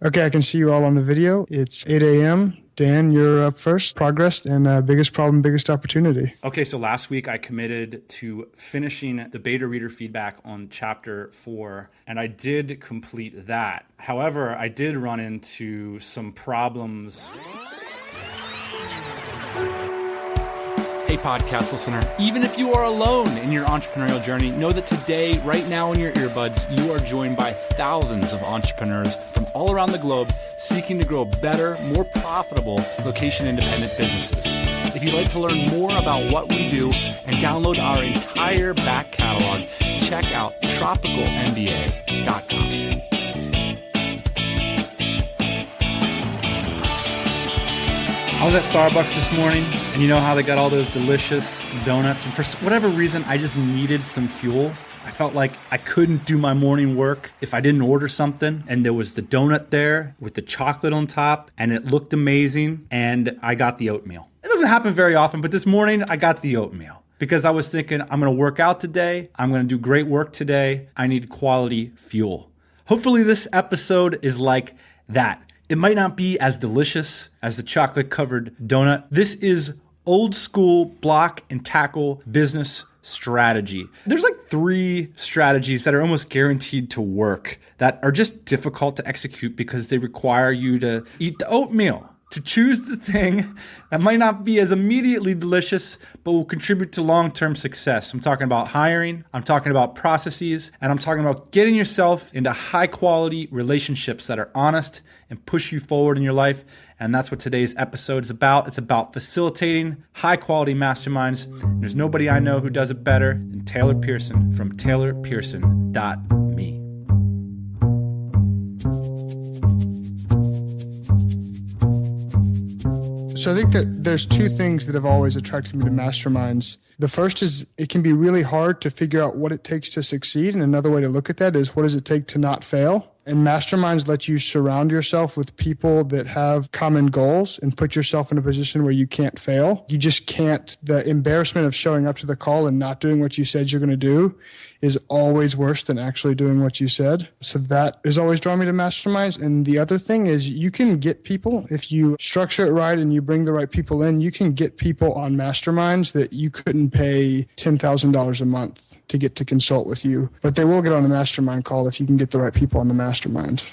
Okay, I can see you all on the video. It's 8 a.m. Dan, you're up first. Progress and biggest problem, biggest opportunity. Okay, so last week I committed to finishing the beta reader feedback on chapter 4, and I did complete that. However, I did run into some problems. Hey, podcast listener, even if you are alone in your entrepreneurial journey, know that today, right now in your earbuds, you are joined by thousands of entrepreneurs from all around the globe seeking to grow better, more profitable, location-independent businesses. If you'd like to learn more about what we do and download our entire back catalog, check out tropicalmba.com. I was at Starbucks this morning, and you know how they got all those delicious donuts, and for whatever reason, I just needed some fuel. I felt like I couldn't do my morning work if I didn't order something, and there was the donut there with the chocolate on top, and it looked amazing, and I got the oatmeal. It doesn't happen very often, but this morning I got the oatmeal because I was thinking, I'm going to work out today, I'm going to do great work today, I need quality fuel. Hopefully this episode is like that. It might not be as delicious as the chocolate-covered donut. This is old school block and tackle business strategy. There's like 3 strategies that are almost guaranteed to work that are just difficult to execute because they require you to eat the oatmeal, to choose the thing that might not be as immediately delicious, but will contribute to long-term success. I'm talking about hiring, I'm talking about processes, and I'm talking about getting yourself into high-quality relationships that are honest and push you forward in your life. And that's what today's episode is about. It's about facilitating high-quality masterminds. There's nobody I know who does it better than Taylor Pearson from taylorpearson.me. So I think that there's 2 things that have always attracted me to masterminds. The first is it can be really hard to figure out what it takes to succeed. And another way to look at that is what does it take to not fail? And masterminds let you surround yourself with people that have common goals and put yourself in a position where you can't fail. You just can't. The embarrassment of showing up to the call and not doing what you said you're going to do is always worse than actually doing what you said. So that has always drawn me to masterminds. And the other thing is you can get people, if you structure it right and you bring the right people in, you can get people on masterminds that you couldn't pay $10,000 a month to get to consult with you. But they will get on a mastermind call if you can get the right people on the mastermind.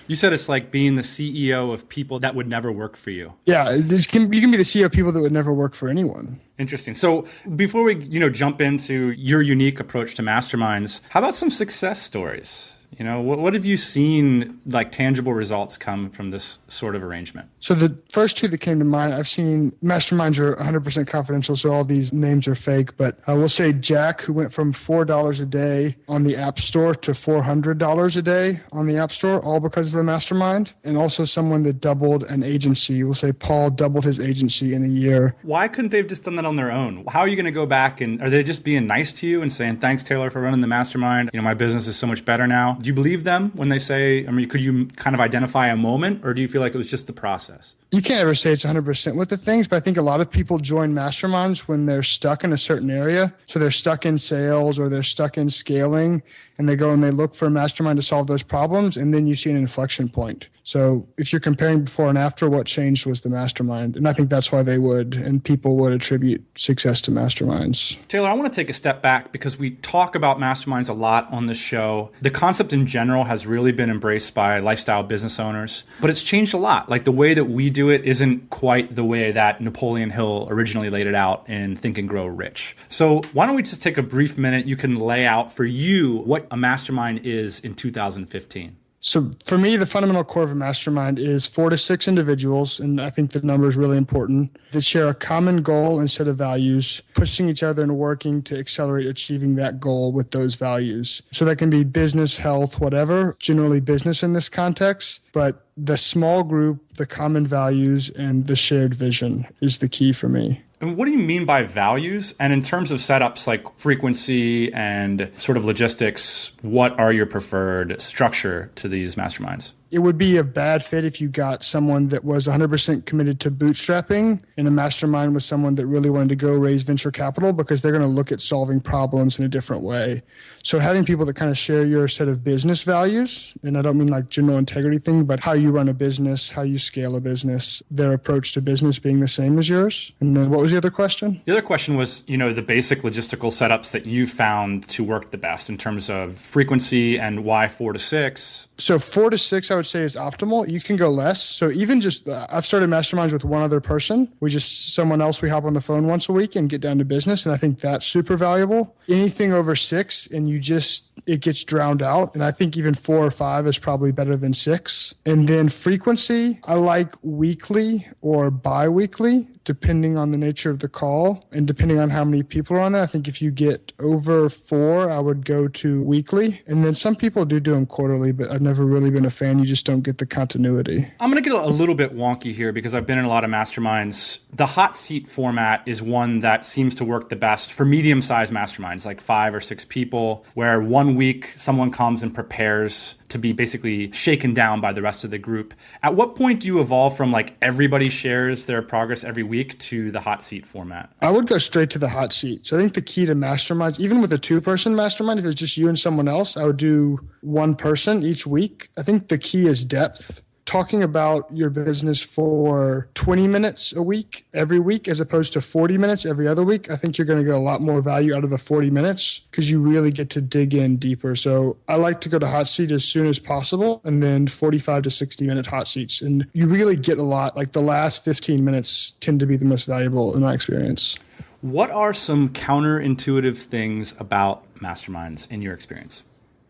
You said it's like being the CEO of people that would never work for you. Yeah, you can be the CEO of people that would never work for anyone. Interesting. So before we, jump into your unique approach to masterminds, how about some success stories? What have you seen, like tangible results come from this sort of arrangement? So the first 2 that came to mind, I've seen masterminds are 100% confidential, so all these names are fake. But I will say Jack, who went from $4 a day on the App Store to $400 a day on the App Store, all because of a mastermind. And also someone that doubled an agency. We'll say Paul doubled his agency in a year. Why couldn't they have just done that on their own? How are you going to go back and are they just being nice to you and saying, thanks, Taylor, for running the mastermind? My business is so much better now. Do you believe them when they say, could you kind of identify a moment, or do you feel like it was just the process? You can't ever say it's 100% with the things, but I think a lot of people join masterminds when they're stuck in a certain area. So they're stuck in sales or they're stuck in scaling, and they go and they look for a mastermind to solve those problems, and then you see an inflection point. So if you're comparing before and after, what changed was the mastermind. And I think that's why they would, and people would attribute success to masterminds. Taylor, I want to take a step back because we talk about masterminds a lot on this show. The concept in general has really been embraced by lifestyle business owners, but it's changed a lot. Like the way that we do it isn't quite the way that Napoleon Hill originally laid it out in Think and Grow Rich. So why don't we just take a brief minute? You can lay out for you what a mastermind is in 2015. So for me, the fundamental core of a mastermind is 4 to 6 individuals, and I think the number is really important, that share a common goal and set of values, pushing each other and working to accelerate achieving that goal with those values. So that can be business, health, whatever, generally business in this context, but the small group, the common values, and the shared vision is the key for me. And what do you mean by values? And in terms of setups like frequency and sort of logistics, what are your preferred structure to these masterminds? It would be a bad fit if you got someone that was 100% committed to bootstrapping and a mastermind with someone that really wanted to go raise venture capital, because they're going to look at solving problems in a different way. So having people that kind of share your set of business values, and I don't mean like general integrity thing, but how you run a business, how you scale a business, their approach to business being the same as yours. And then what was the other question? The other question was, the basic logistical setups that you found to work the best in terms of frequency and why 4 to 6. So 4 to 6, I would say, is optimal. You can go less. So even just, I've started masterminds with one other person. We hop on the phone once a week and get down to business. And I think that's super valuable. Anything over 6 and it gets drowned out. And I think even 4 or 5 is probably better than 6. And then frequency, I like weekly or bi-weekly, depending on the nature of the call and depending on how many people are on it. I think if you get over 4, I would go to weekly. And then some people do them quarterly, but I've never really been a fan. You just don't get the continuity. I'm going to get a little bit wonky here because I've been in a lot of masterminds. The hot seat format is one that seems to work the best for medium-sized masterminds, like 5 or 6 people, where one week someone comes and prepares to be basically shaken down by the rest of the group. At what point do you evolve from like everybody shares their progress every week to the hot seat format? I would go straight to the hot seat. So I think the key to masterminds, even with a 2-person mastermind, if it's just you and someone else, I would do 1 person each week. I think the key is depth. Talking about your business for 20 minutes a week, every week, as opposed to 40 minutes every other week, I think you're going to get a lot more value out of the 40 minutes because you really get to dig in deeper. So I like to go to hot seat as soon as possible and then 45 to 60 minute hot seats. And you really get a lot. Like the last 15 minutes tend to be the most valuable in my experience. What are some counterintuitive things about masterminds in your experience?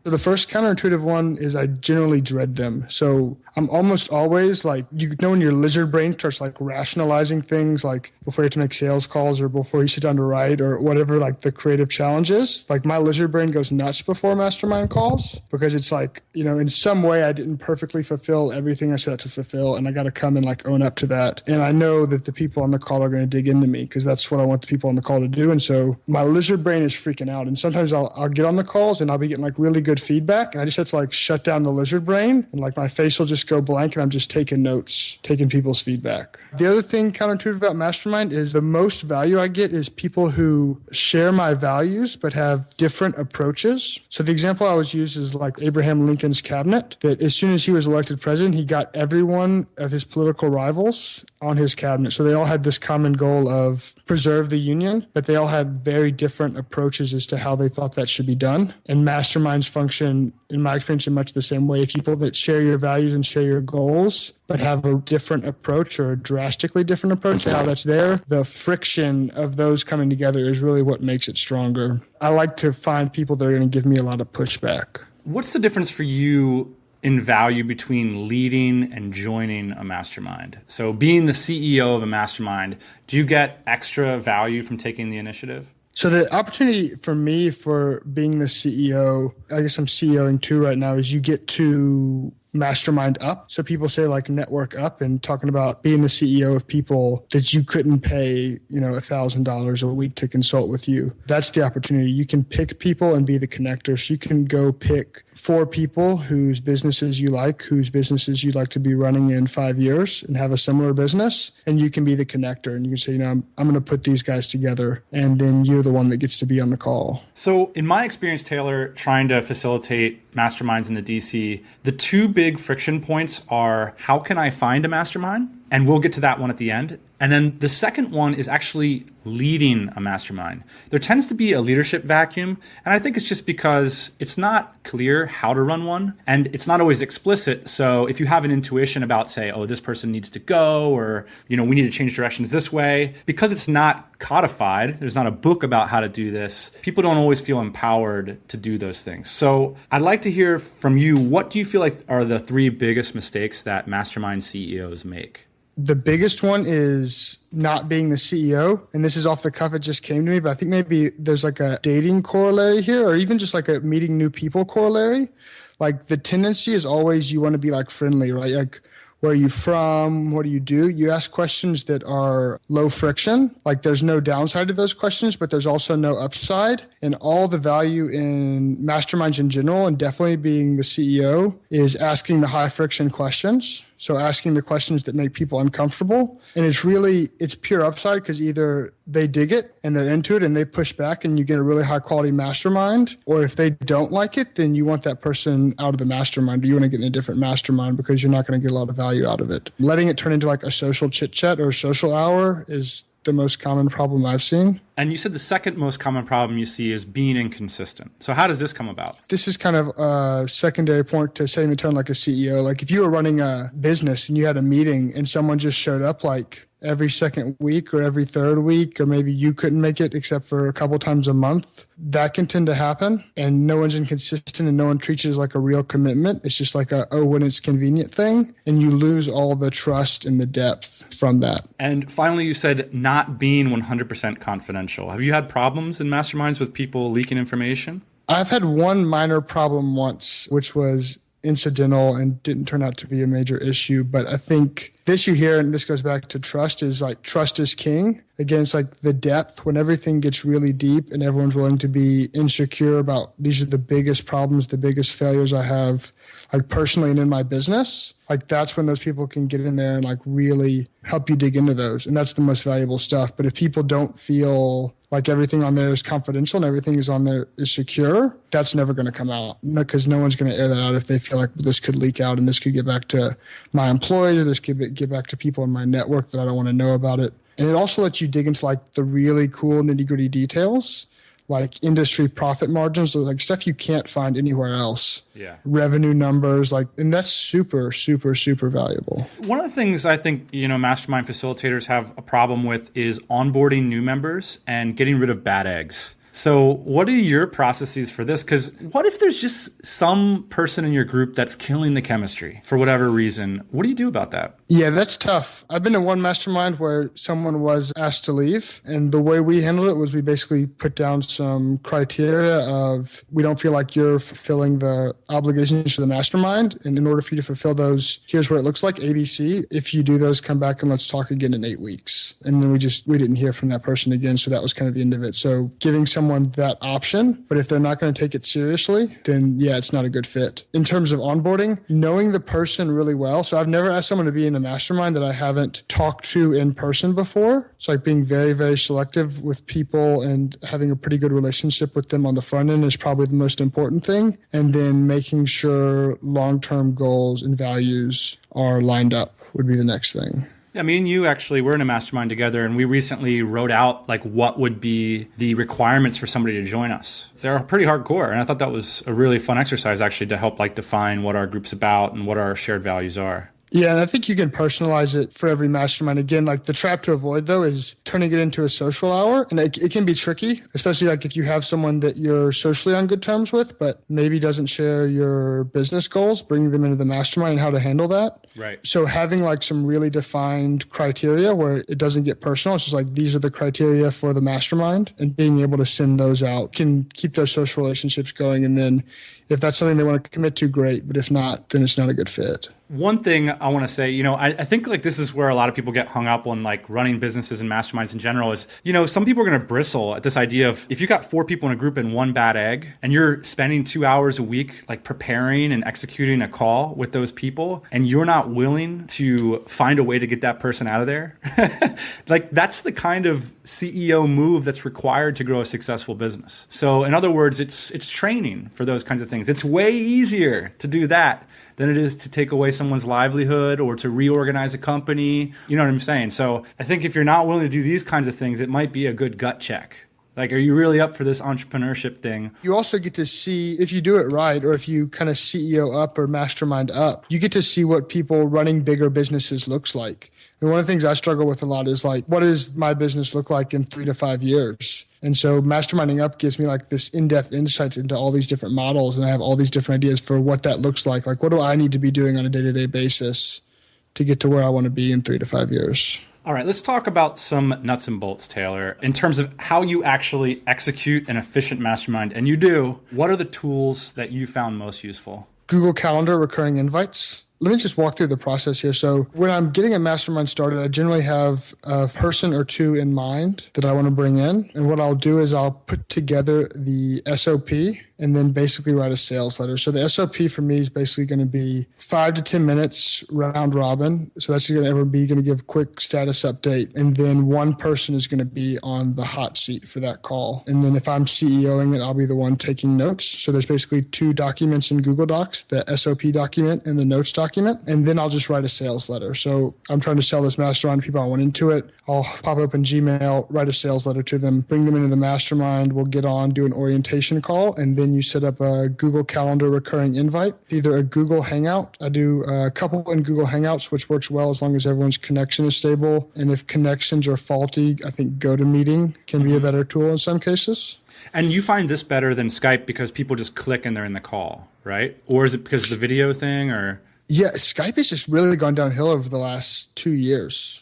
So the first counterintuitive one is I generally dread them. So I'm almost always like, when your lizard brain starts like rationalizing things, like before you have to make sales calls or before you sit down to write or whatever, like the creative challenge is, like my lizard brain goes nuts before mastermind calls because it's like, in some way I didn't perfectly fulfill everything I set out to fulfill. And I got to come and like own up to that. And I know that the people on the call are going to dig into me because that's what I want the people on the call to do. And so my lizard brain is freaking out. And sometimes I'll get on the calls and I'll be getting like really good feedback. And I just have to like shut down the lizard brain and like my face will just go blank and I'm just taking notes, taking people's feedback. The other thing counterintuitive about Mastermind is the most value I get is people who share my values but have different approaches. So the example I always use is like Abraham Lincoln's cabinet, that as soon as he was elected president, he got every one of his political rivals on his cabinet. So they all had this common goal of preserve the union, but they all had very different approaches as to how they thought that should be done. And masterminds function, in my experience, in much the same way. If people that share your values and share your goals, but have a different approach or a drastically different approach to how that's there, the friction of those coming together is really what makes it stronger. I like to find people that are going to give me a lot of pushback. What's the difference for you in value between leading and joining a mastermind? So being the CEO of a mastermind, do you get extra value from taking the initiative? So the opportunity for me for being the CEO, I guess I'm CEOing too right now, is you get to mastermind up. So people say like network up, and talking about being the CEO of people that you couldn't pay, $1,000 a week to consult with you. That's the opportunity. You can pick people and be the connector. So you can go pick 4 people whose businesses you like, whose businesses you'd like to be running in 5 years and have a similar business. And you can be the connector and you can say, I'm going to put these guys together. And then you're the one that gets to be on the call. So in my experience, Taylor, trying to facilitate masterminds in the DC, the 2 big friction points are, how can I find a mastermind? And we'll get to that one at the end. And then the second one is actually leading a mastermind. There tends to be a leadership vacuum. And I think it's just because it's not clear how to run one. And it's not always explicit. So if you have an intuition about, say, this person needs to go, or, we need to change directions this way, because it's not codified, there's not a book about how to do this, people don't always feel empowered to do those things. So I'd like to hear from you, what do you feel like are the 3 biggest mistakes that mastermind CEOs make? The biggest one is not being the CEO. And this is off the cuff. It just came to me, but I think maybe there's like a dating corollary here, or even just like a meeting new people corollary. Like the tendency is always you want to be like friendly, right? Like where are you from, what do you do? You ask questions that are low friction, like there's no downside to those questions, but there's also no upside. And all the value in masterminds in general, and definitely being the CEO, is asking the high friction questions. So asking the questions that make people uncomfortable. And it's pure upside, because either they dig it and they're into it and they push back and you get a really high quality mastermind, or if they don't like it, then you want that person out of the mastermind, or you want to get in a different mastermind because you're not going to get a lot of value out of it. Letting it turn into like a social chit chat or a social hour is the most common problem I've seen. And you said the second most common problem you see is being inconsistent. So how does this come about? This is kind of a secondary point to setting the tone like a CEO. Like if you were running a business and you had a meeting and someone just showed up like every second week or every third week, or maybe you couldn't make it except for a couple times a month, that can tend to happen. And no one's inconsistent and no one treats it as like a real commitment. It's just like when it's convenient thing. And you lose all the trust and the depth from that. And finally, you said not being 100% confidential. Have you had problems in masterminds with people leaking information? I've had one minor problem once, which was incidental and didn't turn out to be a major issue. But I think this you hear, and this goes back to trust, is like trust is king. Again, it's like the depth when everything gets really deep and everyone's willing to be insecure about these are the biggest problems, the biggest failures I have, like personally and in my business. Like that's when those people can get in there and like really help you dig into those. And that's the most valuable stuff. But if people don't feel like everything on there is confidential and everything is on there is secure, that's never going to come out, because no one's going to air that out if they feel like this could leak out and this could get back to my employees, or this could get back to people in my network that I don't want to know about it. And it also lets you dig into like the really cool nitty gritty details, like industry profit margins, like stuff you can't find anywhere else. Yeah. Revenue numbers, and that's super, super, super valuable. One of the things I think, mastermind facilitators have a problem with is onboarding new members and getting rid of bad eggs. So what are your processes for this? Because what if there's just some person in your group that's killing the chemistry for whatever reason? What do you do about that? Yeah, that's tough. I've been in one mastermind where someone was asked to leave. And the way we handled it was we basically put down some criteria of, we don't feel like you're fulfilling the obligations to the mastermind. And in order for you to fulfill those, here's what it looks like, ABC. If you do those, come back and let's talk again in 8 weeks. And then we didn't hear from that person again. So that was kind of the end of it. So giving someone that option, but if they're not going to take it seriously, then yeah, it's not a good fit. In terms of onboarding, knowing the person really well. So I've never asked someone to be in a mastermind that I haven't talked to in person before. So like being very, very selective with people and having a pretty good relationship with them on the front end is probably the most important thing. And then making sure long-term goals and values are lined up would be the next thing. Yeah, me and you actually, we're in a mastermind together, and we recently wrote out like what would be the requirements for somebody to join us. They're pretty hardcore, and I thought that was a really fun exercise actually to help like define what our group's about and what our shared values are. Yeah, and I think you can personalize it for every mastermind. Again, like the trap to avoid, though, is turning it into a social hour. And it can be tricky, especially like if you have someone that you're socially on good terms with, but maybe doesn't share your business goals, bringing them into the mastermind and how to handle that. Right. So having like some really defined criteria where it doesn't get personal. It's just like, these are the criteria for the mastermind, and being able to send those out can keep those social relationships going. And then if that's something they want to commit to, great. But if not, then it's not a good fit. One thing I want to say, I think like this is where a lot of people get hung up on like running businesses and masterminds in general is, some people are going to bristle at this idea of if you got 4 people in a group and one bad egg and you're spending 2 hours a week like preparing and executing a call with those people and you're not willing to find a way to get that person out of there. Like that's the kind of CEO move that's required to grow a successful business. So in other words, it's training for those kinds of things. It's way easier to do that than it is to take away someone's livelihood or to reorganize a company. You know what I'm saying? So I think if you're not willing to do these kinds of things, it might be a good gut check. Like, are you really up for this entrepreneurship thing? You also get to see, if you do it right, or if you kind of CEO up or mastermind up, you get to see what people running bigger businesses looks like. And one of the things I struggle with a lot is like, what does my business look like in 3 to 5 years? And so masterminding up gives me like this in-depth insights into all these different models. And I have all these different ideas for what that looks like. Like, what do I need to be doing on a day-to-day basis to get to where I want to be in 3 to 5 years? All right, let's talk about some nuts and bolts, Taylor, in terms of how you actually execute an efficient mastermind. And you do. What are the tools that you found most useful? Google Calendar recurring invites. let me just walk through the process here. So when I'm getting a mastermind started, I generally have a person or two in mind that I want to bring in. And what I'll do is I'll put together the SOP and then basically write a sales letter. So the SOP for me is basically going to be 5 to 10 minutes round robin. So that's going to give a quick status update. And then one person is going to be on the hot seat for that call. And then if I'm CEOing it, I'll be the one taking notes. So there's basically 2 documents in Google Docs, the SOP document and the notes document. And then I'll just write a sales letter. So I'm trying to sell this mastermind, people I want into it. I'll pop open Gmail, write a sales letter to them, bring them into the mastermind. We'll get on, do an orientation call, and then you set up a Google Calendar recurring invite, either a Google Hangout. I do a couple in Google Hangouts, which works well as long as everyone's connection is stable. And if connections are faulty, I think GoToMeeting can be a better tool in some cases. And you find this better than Skype because people just click and they're in the call, right? Or is it because of the video thing? Or yeah, Skype has just really gone downhill over the last 2 years.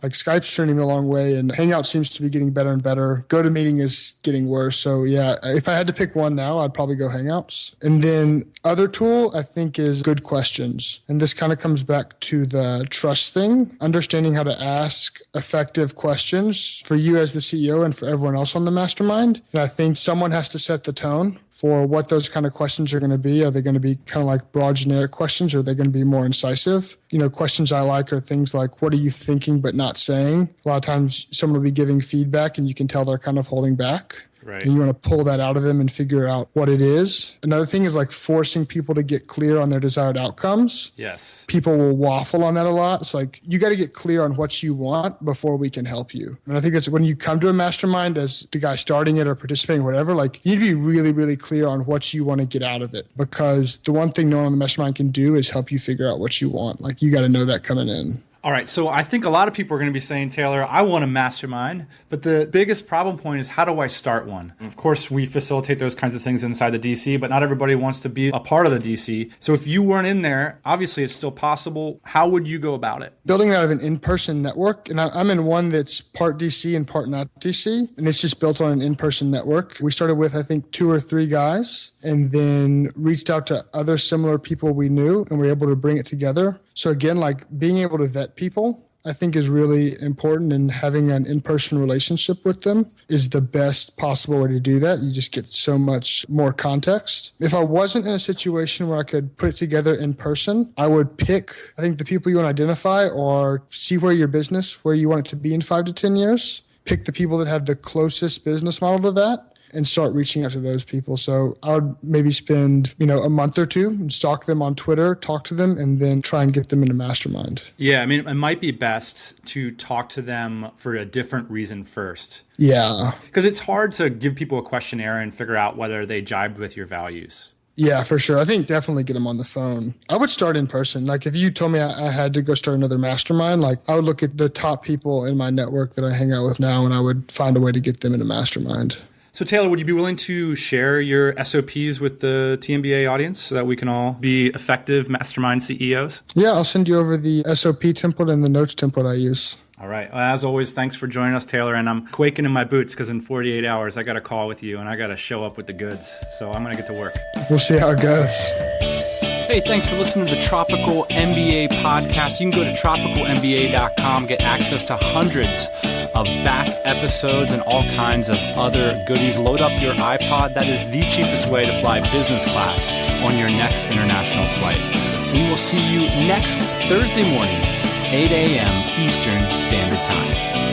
Like Skype's trending a long way and Hangout seems to be getting better and better. GoToMeeting is getting worse. So yeah, if I had to pick one now, I'd probably go Hangouts. And then other tool I think is Good Questions. And this kind of comes back to the trust thing, understanding how to ask effective questions for you as the CEO and for everyone else on the mastermind. And I think someone has to set the tone for what those kind of questions are going to be. Are they going to be kind of like broad generic questions or are they going to be more incisive? Questions I like are things like, what are you thinking but not saying? A lot of times someone will be giving feedback and you can tell they're kind of holding back. Right. And you want to pull that out of them and figure out what it is. Another thing is like forcing people to get clear on their desired outcomes. Yes. People will waffle on that a lot. It's like, you got to get clear on what you want before we can help you. And I think that's when you come to a mastermind as the guy starting it or participating, whatever, like you need to be really, really clear on what you want to get out of it. Because the one thing no one on the mastermind can do is help you figure out what you want. Like you got to know that coming in. All right, so I think a lot of people are going to be saying, Taylor, I want a mastermind, but the biggest problem point is how do I start one? Of course, we facilitate those kinds of things inside the DC, but not everybody wants to be a part of the DC. So if you weren't in there, obviously it's still possible. How would you go about it? Building out of an in-person network, and I'm in one that's part DC and part not DC, and it's just built on an in-person network. We started with, I think, 2 or 3 guys, and then reached out to other similar people we knew, and were able to bring it together. So again, like being able to vet people, I think is really important, and having an in-person relationship with them is the best possible way to do that. You just get so much more context. If I wasn't in a situation where I could put it together in person, I would pick, I think the people you want to identify or see where your business, where you want it to be in 5 to 10 years, pick the people that have the closest business model to that, and start reaching out to those people. So I would maybe spend, a month or 2 and stalk them on Twitter, talk to them, and then try and get them in a mastermind. Yeah, I mean, it might be best to talk to them for a different reason first. Yeah. Because it's hard to give people a questionnaire and figure out whether they jibed with your values. Yeah, for sure. I think definitely get them on the phone. I would start in person. Like if you told me I had to go start another mastermind, like I would look at the top people in my network that I hang out with now, and I would find a way to get them in a mastermind. So Taylor, would you be willing to share your SOPs with the TMBA audience so that we can all be effective mastermind CEOs? Yeah, I'll send you over the SOP template and the notes template I use. All right. Well, as always, thanks for joining us, Taylor. And I'm quaking in my boots because in 48 hours, I got a call with you and I got to show up with the goods. So I'm going to get to work. We'll see how it goes. Hey, thanks for listening to the Tropical MBA podcast. You can go to tropicalmba.com, get access to hundreds of back episodes and all kinds of other goodies. Load up your iPod. That is the cheapest way to fly business class on your next international flight. We will see you next Thursday morning, 8 a.m. Eastern Standard Time.